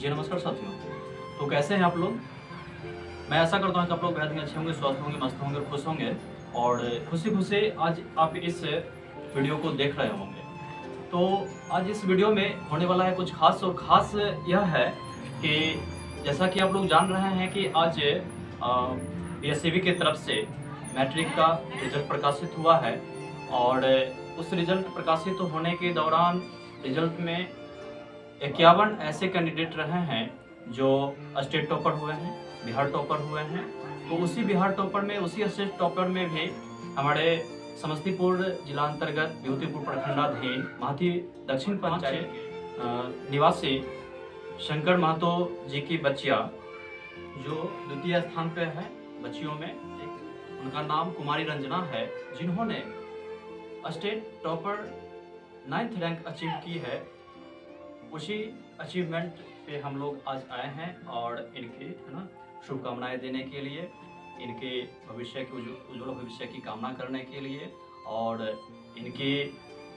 जी नमस्कार साथियों। तो कैसे हैं आप लोग? मैं आशा करता हूँ कि आप लोग बेहद ही अच्छे होंगे, स्वस्थ होंगे, मस्त होंगे और खुश होंगे और खुशी-खुशी आज आप इस वीडियो को देख रहे होंगे। तो आज इस वीडियो में होने वाला है कुछ ख़ास और ख़ास यह है कि जैसा कि आप लोग जान रहे हैं कि आज पीएससीबी की तरफ से मैट्रिक का रिज़ल्ट प्रकाशित हुआ है और उस रिज़ल्ट प्रकाशित होने के दौरान रिज़ल्ट में 51 ऐसे कैंडिडेट रहे हैं जो स्टेट टॉपर हुए हैं, बिहार टॉपर हुए हैं। तो उसी बिहार टॉपर में, उसी स्टेट टॉपर में भी हमारे समस्तीपुर जिला अंतर्गत विभूतिपुर प्रखंडाधीन महती दक्षिण पंचायत निवासी शंकर महतो जी की बच्चियाँ जो द्वितीय स्थान पे है बच्चियों में, उनका नाम कुमारी रंजना है, जिन्होंने state topper 9th rank achieve की है। उसी अचीवमेंट पे हम लोग आज आए हैं और इनकी शुभकामनाएं देने के लिए, इनके भविष्य के उज्ज्वल भविष्य की कामना करने के लिए और इनके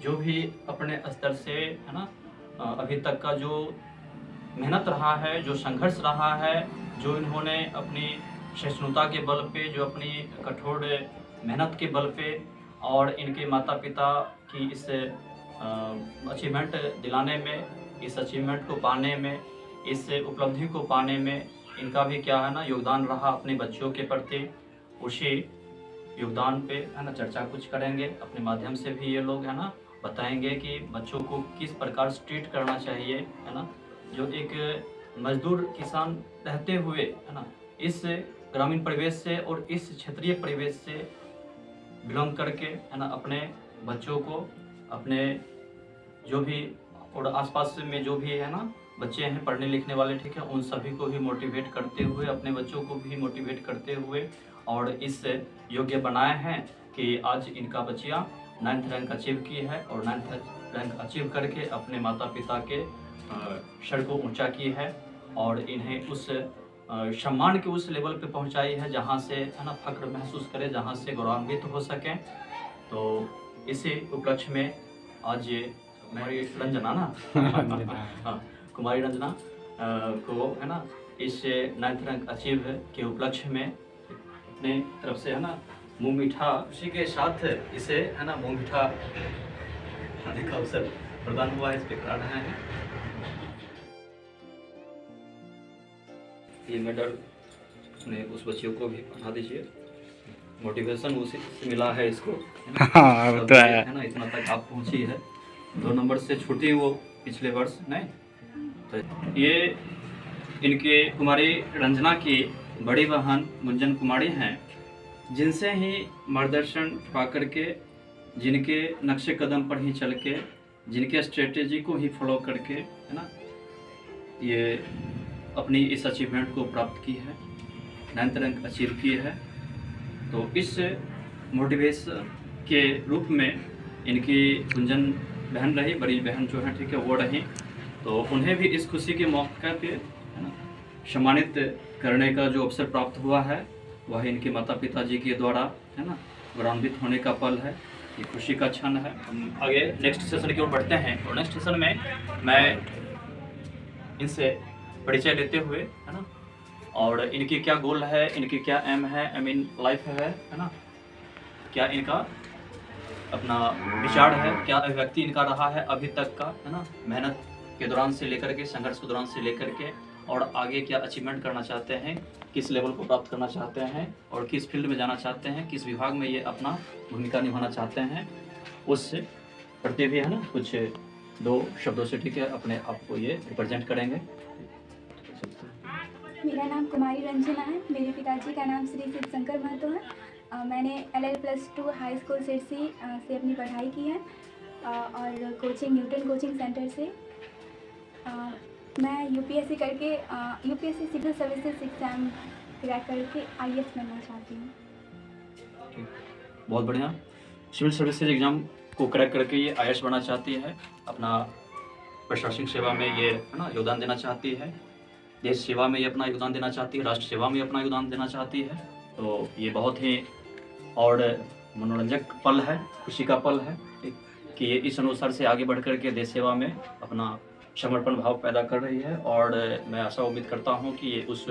जो भी अपने स्तर से अभी तक का जो मेहनत रहा है, जो संघर्ष रहा है, जो इन्होंने अपनी सहिष्णुता के बल पे, जो अपनी कठोर मेहनत के बल पे और इनके माता पिता की इस अचीवमेंट दिलाने में, इस अचीवमेंट को पाने में, इस उपलब्धि को पाने में इनका भी क्या है योगदान रहा अपने बच्चों के प्रति। उसी योगदान पे चर्चा कुछ करेंगे अपने माध्यम से भी। ये लोग बताएंगे कि बच्चों को किस प्रकार से ट्रीट करना चाहिए, जो एक मजदूर किसान रहते हुए इस ग्रामीण परिवेश से और इस क्षेत्रीय परिवेश से बिलोंग करके अपने बच्चों को, अपने जो भी और आसपास में जो भी बच्चे हैं पढ़ने लिखने वाले, ठीक है, उन सभी को भी मोटिवेट करते हुए, अपने बच्चों को भी मोटिवेट करते हुए और इस योग्य बनाए हैं कि आज इनका बच्चियाँ 9th रैंक अचीव की है और 9th रैंक अचीव करके अपने माता पिता के सर को ऊंचा की है और इन्हें उस सम्मान के उस लेवल पे पहुंचाई है जहां से फख्र महसूस करें, जहां से गौरवान्वित हो सकें। तो इसी उपलक्ष्य में आज कुमारी रंजना हाँ, कुमारी रंजना को इस 9th रैंक अचीव के उपलक्ष्य में अपने तरफ से मुँह मीठा खुशी के साथ इसे मुँह मीठा खाने का अवसर प्रदान हुआ है, इस पे करा रहे हैं। ये मेडल ने उस बच्चियों को भी पढ़ा दीजिए, मोटिवेशन उसी से मिला है इसको। हाँ, तो है इतना तक आप पहुंची है, 2 नंबर से छूटी वो पिछले वर्ष नहीं। तो ये इनके कुमारी रंजना की बड़ी बहन मुंजन कुमारी हैं, जिनसे ही मार्गदर्शन पा करके, जिनके नक्शे कदम पर ही चल के, जिनके स्ट्रेटेजी को ही फॉलो करके ये अपनी इस अचीवमेंट को प्राप्त की है, 9th रैंक अचीव की है। तो इस मोटिवेशन के रूप में इनकी गुंजन बहन रही, बड़ी बहन जो है, ठीक है, वो रही। तो उन्हें भी इस खुशी के मौके पे सम्मानित करने का जो अवसर प्राप्त हुआ है, वह इनके माता पिता जी के द्वारा गौरवान्वित होने का पल है, ये खुशी का क्षण है। हम आगे नेक्स्ट सेशन की ओर बढ़ते हैं और नेक्स्ट सेशन में मैं इनसे परिचय लेते हुए और इनकी क्या गोल है, इनकी क्या एम है, एम इन लाइफ है क्या इनका अपना विचार है, क्या अभिव्यक्ति इनका रहा है अभी तक का, मेहनत के दौरान से लेकर के, संघर्ष के दौरान से लेकर के, और आगे क्या अचीवमेंट करना चाहते हैं, किस लेवल को प्राप्त करना चाहते हैं और किस फील्ड में जाना चाहते हैं, किस विभाग में ये अपना भूमिका निभाना चाहते हैं, उस प्रति भी कुछ 2 शब्दों से, ठीक है, अपने आप को ये रिप्रेजेंट करेंगे। मेरा नाम कुमारी रंजना है। मेरे पिताजी का नाम श्री शिव शंकर महतो है। मैंने LL+2 हाई स्कूल सिरसी से अपनी पढ़ाई की है और कोचिंग न्यूटन कोचिंग सेंटर से। मैं यूपीएससी करके UPSC civil services exam crack करके IAS बनना चाहती हूँ। बहुत बढ़िया। सिविल सर्विसेज एग्ज़ाम को क्रैक करके ये IAS बनना चाहती है, अपना प्रशासनिक सेवा में ये योगदान देना चाहती है, देश सेवा में ये अपना योगदान देना चाहती है, राष्ट्र सेवा में अपना योगदान देना चाहती है। तो ये बहुत ही और मनोरंजक पल है, खुशी का पल है कि ये इस अनुसार से आगे बढ़ कर के देश सेवा में अपना समर्पण भाव पैदा कर रही है और मैं आशा उम्मीद करता हूँ कि ये उस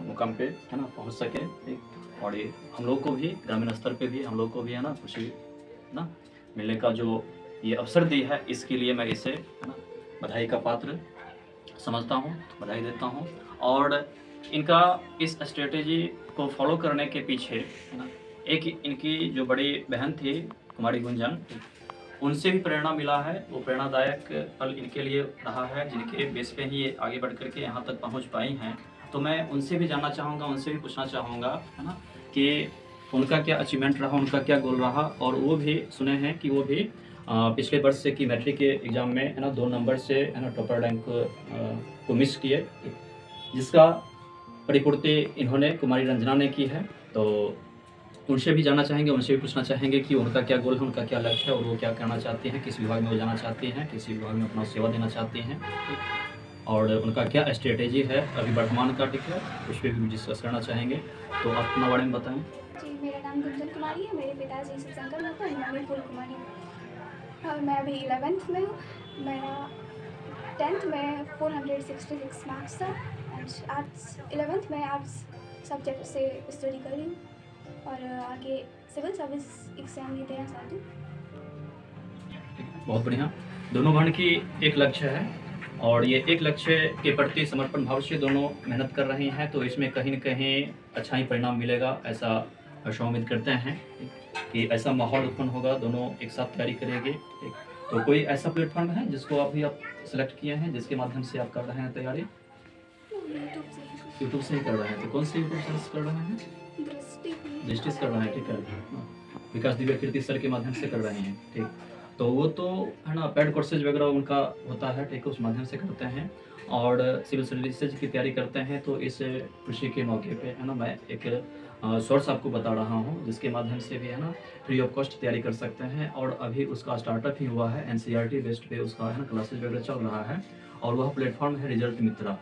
मुकाम पे है ना पहुँच सके, ठीक। और ये हम लोग को भी ग्रामीण स्तर पे भी हम लोग को भी है ना खुशी है ना मिलने का जो ये अवसर दी है, इसके लिए मैं इसे है ना बधाई का पात्र समझता हूँ, बधाई देता हूँ। और इनका इस स्ट्रेटेजी को फॉलो करने के पीछे है ना एक इनकी जो बड़ी बहन थी कुमारी गुंजन, उनसे भी प्रेरणा मिला है। वो प्रेरणादायक पल इनके लिए रहा है, जिनके बेस पे ही ये आगे बढ़ करके यहाँ तक पहुँच पाई हैं। तो मैं उनसे भी जानना चाहूँगा, उनसे भी पूछना चाहूँगा है ना कि उनका क्या अचीवमेंट रहा, उनका क्या गोल रहा। और वो भी सुने हैं कि वो भी पिछले वर्ष से की मैट्रिक के एग्ज़ाम में है ना 2 नंबर से है ना टॉपर रैंक को मिस किए, जिसका परिपूर्ति इन्होंने कुमारी रंजना ने की है। तो उनसे भी जानना चाहेंगे, उनसे भी पूछना चाहेंगे कि उनका क्या गोल है, उनका क्या लक्ष्य है और वो क्या करना चाहती हैं, किस विभाग में वो जाना चाहती हैं, किस विभाग में अपना सेवा देना चाहती हैं, और उनका क्या स्ट्रेटेजी है अभी वर्तमान का, ठीक है, उस पर भी डिस्कस करना चाहेंगे। तो आप अपना बारे में बताएं। जी, मेरा नाम गुंजन कुमारी है। मेरे पिताजी शिवशंकर महतो हैं, मम्मी फूल कुमारी है। और मैं अभी 11th में हूँ। मेरा 10th में 466 मार्क्स था एंड आर्ट्स 11th में आर्ट्स सब्जेक्ट से स्टडी कर रही हूँ और आगे सिविल सर्विस एग्ज़ाम भी देना चाहती हूँ। बहुत बढ़िया। दोनों बहन की एक लक्ष्य है और ये एक लक्ष्य के प्रति समर्पण भाव से दोनों मेहनत कर रही हैं, तो इसमें कहीं न कहीं अच्छा ही परिणाम मिलेगा, ऐसा आशा उम्मीद करते हैं कि ऐसा माहौल उत्पन्न होगा, दोनों एक साथ तैयारी करेंगे, ठीक। तो कोई ऐसा प्लेटफॉर्म है जिसको अभी आप सेलेक्ट किए हैं, जिसके माध्यम से आप कर रहे हैं तैयारी? यूट्यूब से ही कर रहे हैं। तो कौन से यूट्यूब चैनल कर रहे हैं? दृष्टि से कर रहे हैं, ठीक है। विकास दिव्य कीर्ति सर के माध्यम से कर रहे हैं, ठीक। तो वो तो है ना पेड कोर्सेज वगैरह उनका होता है, ठीक है, उस माध्यम से करते हैं और सिविल सर्विसेज की तैयारी करते हैं। तो इस खुशी के मौके पे है ना मैं एक सोर्स आपको बता रहा हूँ, जिसके माध्यम से भी है ना फ्री ऑफ कॉस्ट तैयारी कर सकते हैं। और अभी उसका स्टार्टअप ही हुआ है, NCERT बेस्ड पे उसका है ना क्लासेज वगैरह चल रहा है और वह प्लेटफॉर्म है रिजल्ट मित्रा।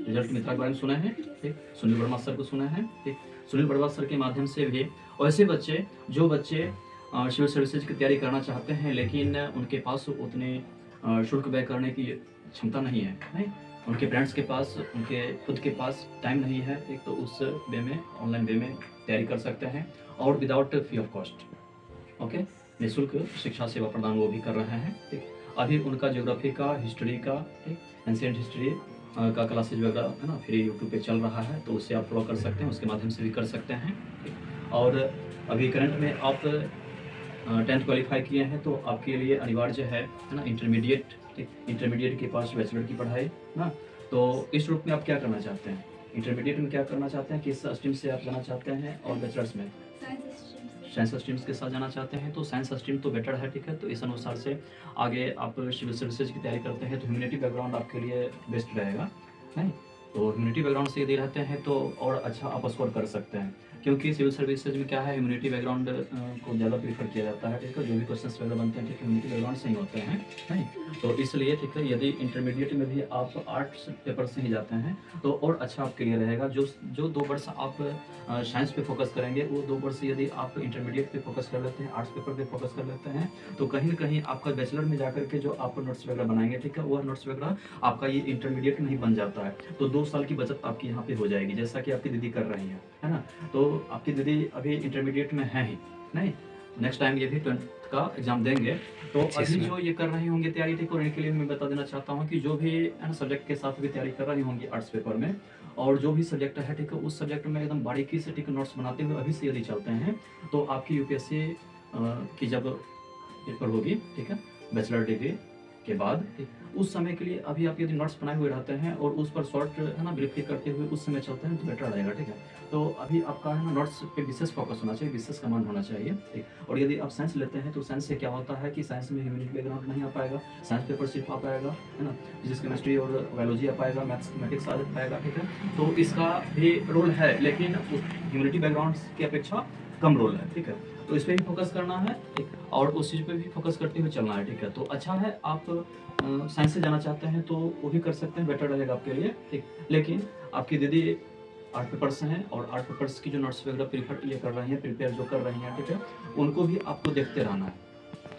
रिजल्ट मित्रा के बारे में सुना है, ठीक। सुनील वर्मा सर को सुना है, ठीक। सुनील वर्मा सर के माध्यम से भी ऐसे बच्चे जो बच्चे सिविल सर्विसेज की तैयारी करना चाहते हैं लेकिन उनके पास उतने शुल्क व्यय करने की क्षमता नहीं है, नहीं, उनके पेरेंट्स के पास, उनके खुद के पास टाइम नहीं है, एक तो उस वे में ऑनलाइन वे में तैयारी कर सकते हैं और without free of cost, okay, निःशुल्क शिक्षा सेवा प्रदान वो भी कर रहे हैं, ठीक। अभी उनका ज्योग्राफी का, हिस्ट्री का, ठीक, एंशिएंट हिस्ट्री का क्लासेज वगैरह है ना फ्री यूट्यूब पे चल रहा है, तो उससे आप फॉलो कर सकते हैं, उसके माध्यम से भी कर सकते हैं, ठीक। और अभी करंट में आप 10th क्वालिफाई किए हैं तो आपके लिए अनिवार्य है ना इंटरमीडिएट, ठीक। इंटरमीडिएट के पास बैचलर की पढ़ाई ना। तो इस रूप में आप क्या करना चाहते हैं? इंटरमीडिएट में क्या करना चाहते हैं, किस स्ट्रीम से आप जाना चाहते हैं? और बैचलर्स में साइंस स्ट्रीम्स के साथ जाना चाहते हैं तो साइंस स्ट्रीम तो बेटर है, ठीक है। तो इस अनुसार से आगे आप सिविल सर्विसेज की तैयारी करते हैं तो ह्यूमैनिटी बैकग्राउंड आपके लिए बेस्ट रहेगा, नहीं। तो ह्यूमैनिटी बैकग्राउंड से यदि रहते हैं तो और अच्छा आप स्कोर कर सकते हैं, क्योंकि सिविल सर्विसेज में क्या है ह्यूमैनिटी बैकग्राउंड को ज़्यादा प्रीफर किया जाता है, ठीक है। जो भी क्वेश्चंस वगैरह बनते हैं, ठीक है, ह्यूमैनिटी बैकग्राउंड से ही होते हैं, नहीं। तो इसलिए ठीक है, यदि इंटरमीडिएट में भी आप आर्ट्स पेपर से ही जाते हैं तो और अच्छा आपके लिए रहेगा। जो 2 वर्ष आप साइंस पे फोकस करेंगे, वो 2 वर्ष यदि आप इंटरमीडिएट पे फोकस कर लेते हैं, आर्ट्स पेपर पे फोकस कर लेते हैं, तो कहीं ना कहीं आपका बैचलर में जाकर के जो आप नोट्स वगैरह बनाएंगे, ठीक है, वह नोट्स वगैरह आपका ये इंटरमीडिएट में ही बन जाता है। तो 2 साल की बचत आपकी यहाँ पे हो जाएगी, जैसा कि आपकी दीदी कर रही है ना। तो आपकी दीदी अभी इंटरमीडिएट में है ही नहीं, नेक्स्ट टाइम ये भी 10th का एग्जाम देंगे। तो अभी जो ये कर रही होंगे तैयारी, ठीक, और इनके लिए मैं बता देना चाहता हूँ कि जो भी है ना सब्जेक्ट के साथ भी तैयारी कर रही होंगी आर्ट्स पेपर में, और जो भी सब्जेक्ट है, ठीक है, उस सब्जेक्ट में एकदम बारीकी से, ठीक, नोट्स बनाते हुए अभी से यदि चलते हैं तो आपकी UPSC की जब पेपर होगी, ठीक है, बैचलर डिग्री के बाद, ठीक, उस समय के लिए अभी आप यदि नोट्स बनाए हुए रहते हैं और उस पर शॉर्ट है ना ब्रीफ करते हुए उस समय चलते हैं तो बेटर रहेगा, ठीक है। तो अभी आपका है ना नोट्स पे विशेष फोकस होना चाहिए, विशेष कमांड होना चाहिए, ठीक। और यदि आप साइंस लेते हैं तो साइंस से क्या होता है कि साइंस में ह्यूमैनिटी बैकग्राउंड नहीं आ पाएगा, साइंस पेपर सिर्फ आ पाएगा, है ना, फिजिक्स केमिस्ट्री और बायोलॉजी आ पाएगा, मैथमेटिक्स आ पाएगा, ठीक है। तो इसका भी रोल है, लेकिन ह्यूमैनिटी बैकग्राउंड की अपेक्षा कम रोल है, ठीक है। तो इस पर भी फोकस करना है, ठीक, और उस चीज़ पे भी फोकस करते हुए चलना है, ठीक है। तो अच्छा है, आप साइंस से जाना चाहते हैं तो वो भी कर सकते हैं, बेटर रहेगा आपके लिए, ठीक। लेकिन आपकी दीदी आर्ट पेपर्स हैं और आर्ट पेपर्स की जो नोट्स वगैरह प्रिपेयर जो कर रही हैं, ठीक है, उनको भी आपको देखते रहना है,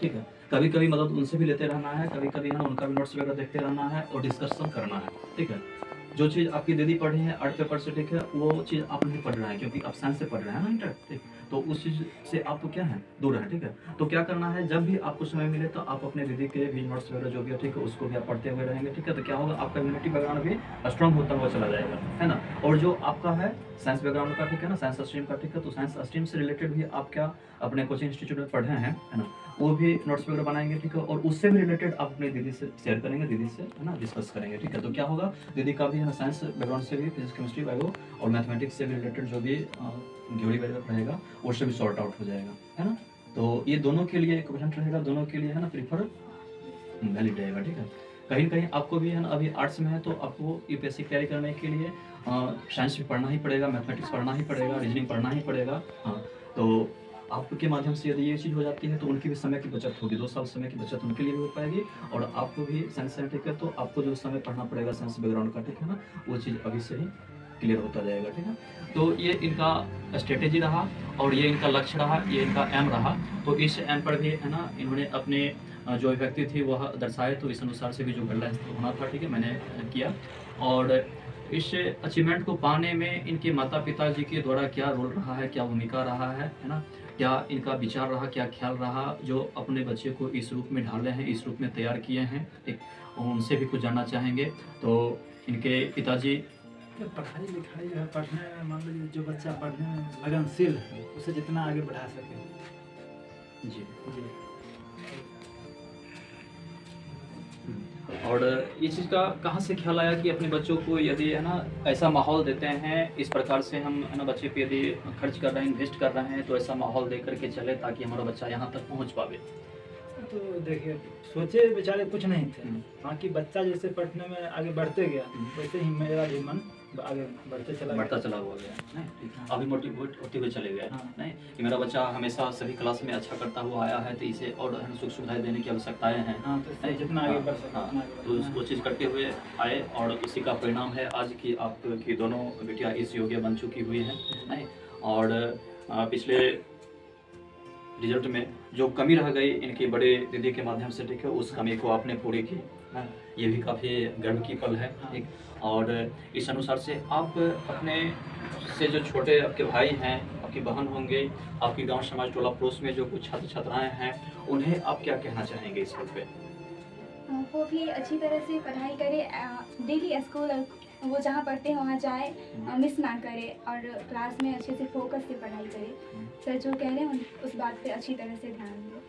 ठीक है। कभी कभी मतलब उनसे भी लेते रहना है, कभी कभी है ना उनका भी नोट्स वगैरह देखते रहना है और डिस्कशन करना है, ठीक है। जो चीज़ आपकी दीदी पढ़ी है आर्ट पेपर से, ठीक है, वो चीज़ आप नहीं पढ़ रहे हैं क्योंकि आप साइंस से पढ़ रहे हैं ना इंटर, ठीक, तो उस चीज़ से आप तो क्या है दूर है, ठीक है। तो क्या करना है, जब भी आपको समय मिले तो आप अपने दीदी के भी नोट्स वगैरह जो भी है, ठीक है, उसको भी आप पढ़ते हुए रहेंगे, ठीक है। तो क्या होगा, आपका इम्यूनिटी बैकग्राउंड भी स्ट्रॉन्ग होता हुआ चला जाएगा, है ना। और जो आपका है साइंस बैकग्राउंड का, ठीक है ना, साइंस स्ट्रीम का, ठीक है, तो साइंस स्ट्रीम से रिलेटेड भी आप क्या अपने कोचिंग इंस्टीट्यूट में पढ़े हैं, है ना, वो भी नोट्स वगैरह बनाएंगे, ठीक है। और उससे भी रिलेटेड आप अपनी दीदी से शेयर करेंगे, दीदी से है ना डिस्कस करेंगे, ठीक है। तो क्या होगा, दीदी का भी है ना साइंस बैकग्राउंड से भी, फिजिक्स केमिस्ट्री बायो और मैथमेटिक्स से भी रिलेटेड जो भी थ्योरी वगैरह रहेगा वो से भी सॉर्ट आउट हो जाएगा, है ना। तो ये दोनों के लिए इक्विवेलेंट रहेगा, दोनों के लिए है ना प्रीफर वैलिड रहेगा, ठीक है। कहीं कहीं आपको भी है ना, अभी आर्ट्स में है तो आपको यूपीएससी तैयारी करने के लिए साइंस भी पढ़ना ही पड़ेगा, मैथमेटिक्स पढ़ना ही पड़ेगा, रीजनिंग पढ़ना ही पड़ेगा, हाँ। तो आपके माध्यम से यदि ये चीज़ हो जाती है तो उनकी भी समय की बचत होगी, 2 साल समय की बचत उनके लिए भी हो पाएगी और आपको भी साइंस से, ठीक है। तो आपको जो समय पढ़ना पड़ेगा साइंस बैकग्राउंड का, ठीक है ना, वो चीज़ अभी से ही क्लियर होता जाएगा, ठीक है। तो ये इनका स्ट्रेटेजी रहा और ये इनका लक्ष्य रहा, ये इनका एम रहा। तो इस एम पर भी है ना इन्होंने अपने जो अभिव्यक्ति थी वह दर्शाए, तो इस अनुसार से भी जो गाइडलाइंस होना था, ठीक है, मैंने किया। और इस अचीवमेंट को पाने में इनके माता पिता जी के द्वारा क्या रोल रहा है, क्या भूमिका रहा है ना, क्या इनका विचार रहा, क्या ख्याल रहा, जो अपने बच्चे को इस रूप में ढाले हैं, इस रूप में तैयार किए हैं, ठीक, उनसे भी कुछ जानना चाहेंगे। तो इनके पिताजी पढ़ाई लिखाई है, पढ़ने में मान लीजिए जो बच्चा पढ़ने में लगनशील है उसे जितना आगे बढ़ा सके। जी जी। और ये चीज़ का कहाँ से ख्याल आया कि अपने बच्चों को यदि है ना ऐसा माहौल देते हैं, इस प्रकार से हम है ना बच्चे पे यदि खर्च कर रहे हैं, इन्वेस्ट कर रहे हैं, तो ऐसा माहौल दे करके चले ताकि हमारा बच्चा यहाँ तक पहुँच पावे। तो देखिए सोचे बेचारे कुछ नहीं थे, बाकी बच्चा जैसे पढ़ने में आगे बढ़ते गया वैसे ही मेरा भी मन आगे बढ़ता चला हुआ गया, नहीं अभी मोटिवेट होते हुए चले गए, हाँ। नहीं कि मेरा बच्चा हमेशा सभी क्लास में अच्छा करता हुआ आया है, तो इसे और सुख सुविधाएं देने की आवश्यकताएं हैं, हाँ, तो जितना आगे बढ़ सके उतना आगे तो वो चीज़ करते हुए आए और उसी का परिणाम है आज की आपकी दोनों बेटियां इस योग्य बन चुकी हुई हैं, नहीं। और पिछले रिजल्ट में जो कमी रह गई इनकी बड़े दीदी के माध्यम से, ठीक है, उस कमी को आपने पूरी की, हाँ, ये भी काफ़ी गर्व की पल है, ठीक। और इस अनुसार से आप अपने से जो छोटे आपके भाई हैं, आपकी बहन होंगे, आपकी गांव समाज टोला पड़ोस में जो कुछ छात्र छात्राएं हैं, उन्हें आप क्या कहना चाहेंगे इस पर? वो भी अच्छी तरह से पढ़ाई करे, डेली स्कूल वो जहाँ पढ़ते हैं वहाँ जाए, मिस ना करे और क्लास में अच्छे से फोकस से पढ़ाई करे। सर जो कह रहे हैं उस बात पे अच्छी तरह से ध्यान दें।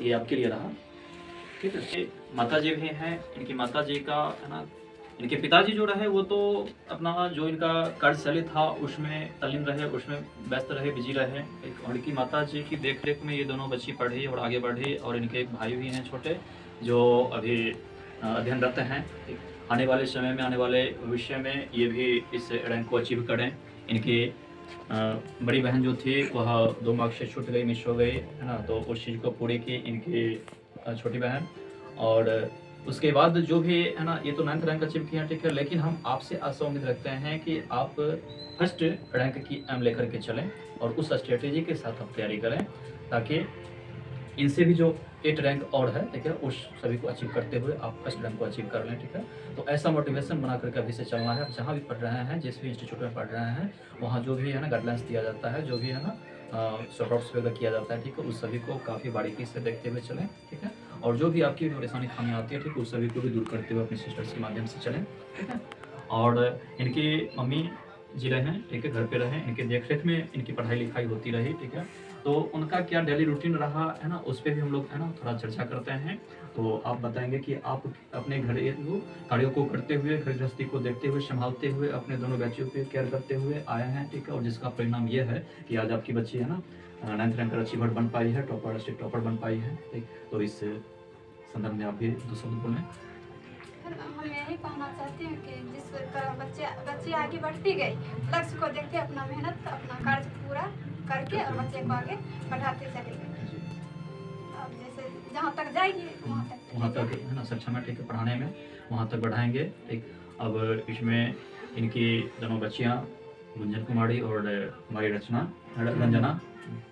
ये आपके लिए रहा, ठीक है। माता जी भी हैं, इनकी माता जी का है ना, इनके पिताजी जो रहे वो तो अपना जो इनका कार्यशैली था उसमें तल्लीन रहे, उसमें व्यस्त रहे, बिजी रहे, और इनकी माता जी की देख रेख में ये दोनों बच्ची पढ़ी और आगे बढ़ी। और इनके एक भाई भी हैं छोटे जो अभी अध्ययनरत हैं, आने वाले समय में, आने वाले भविष्य में ये भी इस रैंक को अचीव करें। इनकी बड़ी बहन जो थी वह 2 मार्क्स से छूट गई, मिस हो गई, है ना, तो उस चीज़ को पूरी की इनकी छोटी बहन। और उसके बाद जो भी है ना, ये तो 9th रैंक अचीव किया, ठीक है, लेकिन हम आपसे आशा उम्मीद रखते हैं कि आप फर्स्ट रैंक की एम लेकर के चलें और उस स्ट्रेटेजी के साथ आप तैयारी करें ताकि इनसे भी जो 8 रैंक और है, ठीक है, उस सभी को अचीव करते हुए आप फर्स्ट रैंक को अचीव कर लें, ठीक है। तो ऐसा मोटिवेशन बना करके अभी से चलना है। जहाँ भी पढ़ रहे हैं, जिस भी इंस्टीट्यूट में पढ़ रहे हैं, वहाँ जो भी है ना गाइडलाइंस दिया जाता है, जो भी है ना सॉर्ट आउट्स वगैरह किया जाता है, ठीक है, उस सभी को काफ़ी बारीकी से देखते हुए चलें, ठीक है। और जो भी आपकी परेशानी खामी आती है, ठीक है, उस सभी को भी दूर करते हुए अपने सिस्टर्स के माध्यम से चलें, ठीक है। और इनकी मम्मी जी रहे हैं, ठीक है, घर पे रहें, इनके देख रेख में इनकी पढ़ाई लिखाई होती रही, ठीक है। तो उनका क्या डेली रूटीन रहा है ना, उस पर भी हम लोग है ना थोड़ा चर्चा करते हैं। तो आप बताएंगे कि आप अपने घरेलू कार्यों को करते हुए, घर गृहस्थी को देखते हुए, संभालते हुए, अपने दोनों बच्चों पे केयर करते हुए आए हैं, ठीक है। और जिसका परिणाम ये है कि आज आपकी बच्ची है ना 9th रैंक अचीवर बन पाई है, टॉपर, स्टेट टॉपर बन पाई है, ठीक। तो इस संदर्भ में आप भी 2 शब्द बोलें। हम यही कहना चाहते हैं कि जिस तरह बच्चे आगे बढ़ती गई, लक्ष्य को देखते अपना मेहनत, अपना कार्य पूरा करके और बच्चे को आगे बढ़ाते चले गए। अब जैसे जहाँ तक जाएगी वहाँ तक है ना सक्षम है, ठीक है, पढ़ाने में वहाँ तक बढ़ाएंगे, ठीक। अब इसमें इनकी दोनों बच्चियाँ गुंजन कुमारी और हमारी रंजना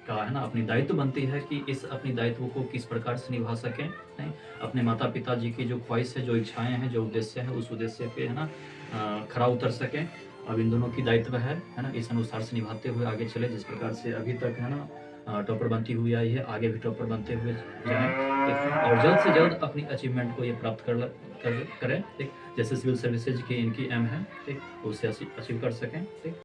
का है ना अपनी दायित्व बनती है कि इस अपनी दायित्व को किस प्रकार से निभा सकें, नहीं अपने माता पिता जी की जो ख्वाहिश है, जो इच्छाएं हैं, जो उद्देश्य है, उस उद्देश्य पे है ना खरा उतर सकें। अब इन दोनों की दायित्व है ना इस अनुसार से निभाते हुए आगे चले, जिस प्रकार से अभी तक है ना टॉपर बनती हुई आई है, आगे भी टॉपर बनते हुए जाएं और जल्द से जल्द अपनी अचीवमेंट को ये प्राप्त करें, ठीक, जैसे सिविल सर्विसेज की इनकी एम है, ठीक, उसे अचीव कर सकें, ठीक।